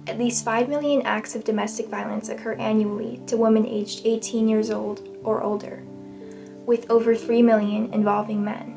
At least 5 million acts of domestic violence occur annually to women aged 18 years old or older, with over 3 million involving men.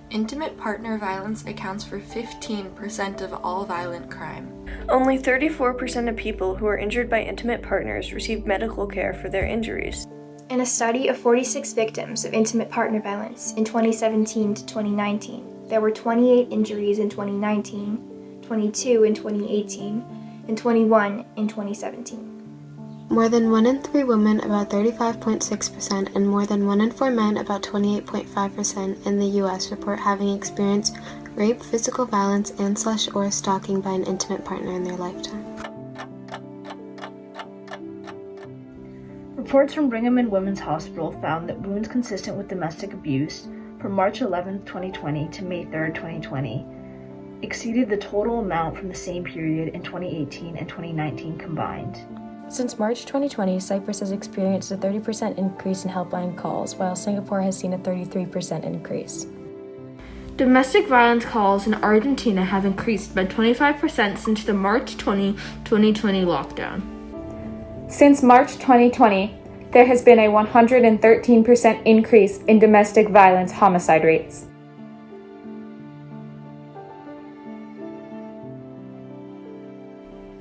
Intimate partner violence accounts for 15% of all violent crime. Only 34% of people who are injured by intimate partners receive medical care for their injuries. In a study of 46 victims of intimate partner violence in 2017 to 2019, there were 28 injuries in 2019, 22 in 2018, and 21 in 2017. More than 1 in 3 women, about 35.6%, and more than 1 in 4 men, about 28.5% in the U.S. report having experienced rape, physical violence, and/or stalking by an intimate partner in their lifetime. Reports from Brigham and Women's Hospital found that wounds consistent with domestic abuse from March 11, 2020 to May 3, 2020 exceeded the total amount from the same period in 2018 and 2019 combined. Since March 2020, Cyprus has experienced a 30% increase in helpline calls, while Singapore has seen a 33% increase. Domestic violence calls in Argentina have increased by 25% since the March 2020 lockdown. Since March 2020, there has been a 113% increase in domestic violence homicide rates.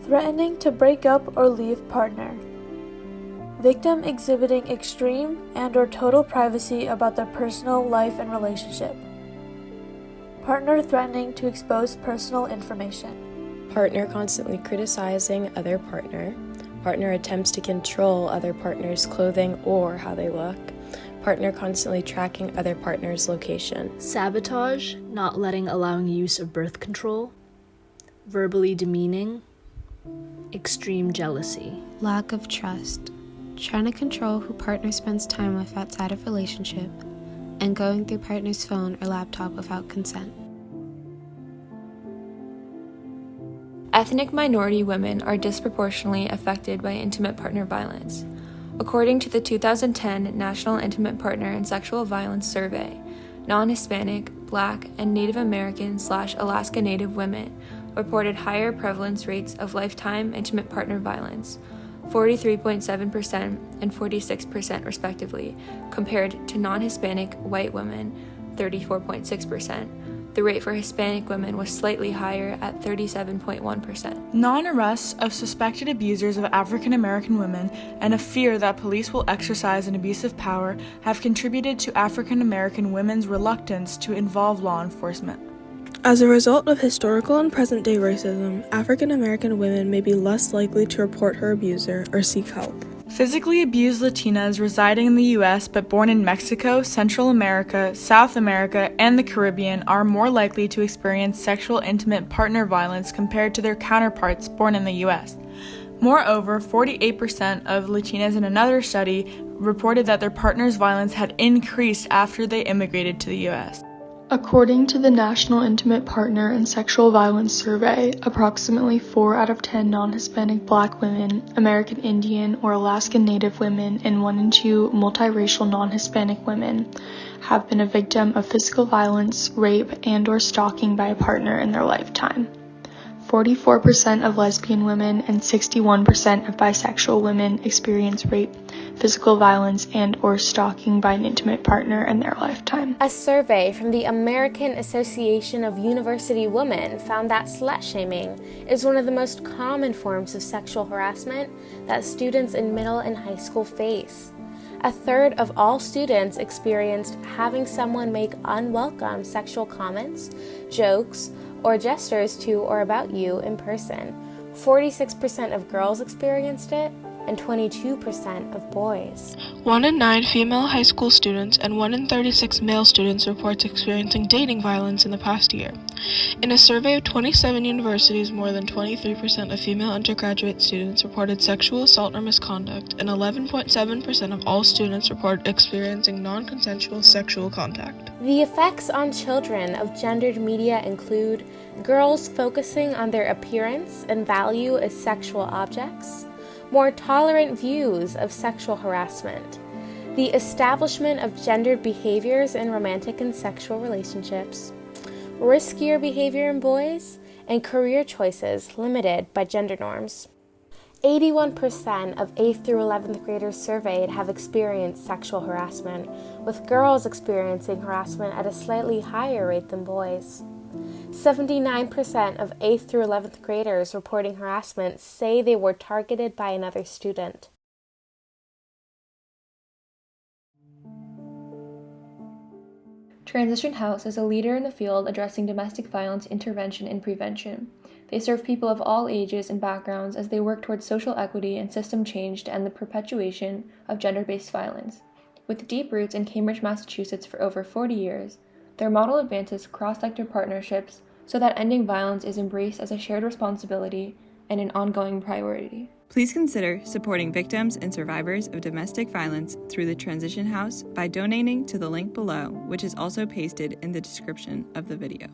Threatening to break up or leave partner. Victim exhibiting extreme and/or total privacy about their personal life and relationship. Partner threatening to expose personal information. Partner constantly criticizing other partner. Partner attempts to control other partner's clothing or how they look. Partner constantly tracking other partner's location. Sabotage, not allowing use of birth control. Verbally demeaning. Extreme jealousy. Lack of trust. Trying to control who partner spends time with outside of relationship. And going through partner's phone or laptop without consent. Ethnic minority women are disproportionately affected by intimate partner violence. According to the 2010 National Intimate Partner and Sexual Violence Survey, non-Hispanic, Black, and Native American/Alaska Native women reported higher prevalence rates of lifetime intimate partner violence, 43.7% and 46% respectively, compared to non-Hispanic white women, 34.6%. The rate for Hispanic women was slightly higher at 37.1%. Non-arrests of suspected abusers of African American women and a fear that police will exercise an abusive power have contributed to African American women's reluctance to involve law enforcement. As a result of historical and present-day racism, African American women may be less likely to report her abuser or seek help. Physically abused Latinas residing in the U.S. but born in Mexico, Central America, South America, and the Caribbean are more likely to experience sexual intimate partner violence compared to their counterparts born in the U.S. Moreover, 48% of Latinas in another study reported that their partner's violence had increased after they immigrated to the U.S. According to the National Intimate Partner and Sexual Violence Survey, approximately 4 out of 10 non-Hispanic Black women, American Indian or Alaskan Native women, and 1 in 2 multiracial non-Hispanic women have been a victim of physical violence, rape, and/or stalking by a partner in their lifetime. 44% of lesbian women and 61% of bisexual women experience rape, physical violence, and/or stalking by an intimate partner in their lifetime. A survey from the American Association of University Women found that slut-shaming is one of the most common forms of sexual harassment that students in middle and high school face. A third of all students experienced having someone make unwelcome sexual comments, jokes, or gestures to or about you in person. 46% of girls experienced it, and 22% of boys. 1 in 9 female high school students and 1 in 36 male students reports experiencing dating violence in the past year. In a survey of 27 universities, more than 23% of female undergraduate students reported sexual assault or misconduct, and 11.7% of all students reported experiencing non-consensual sexual contact. The effects on children of gendered media include girls focusing on their appearance and value as sexual objects, more tolerant views of sexual harassment, the establishment of gendered behaviors in romantic and sexual relationships, riskier behavior in boys, and career choices limited by gender norms. 81% of 8th through 11th graders surveyed have experienced sexual harassment, with girls experiencing harassment at a slightly higher rate than boys. 79% of 8th through 11th graders reporting harassment say they were targeted by another student. Transition House is a leader in the field addressing domestic violence intervention and prevention. They serve people of all ages and backgrounds as they work towards social equity and system change to end the perpetuation of gender-based violence. With deep roots in Cambridge, Massachusetts for over 40 years, their model advances cross-sector partnerships so that ending violence is embraced as a shared responsibility and an ongoing priority. Please consider supporting victims and survivors of domestic violence through the Transition House by donating to the link below, which is also pasted in the description of the video.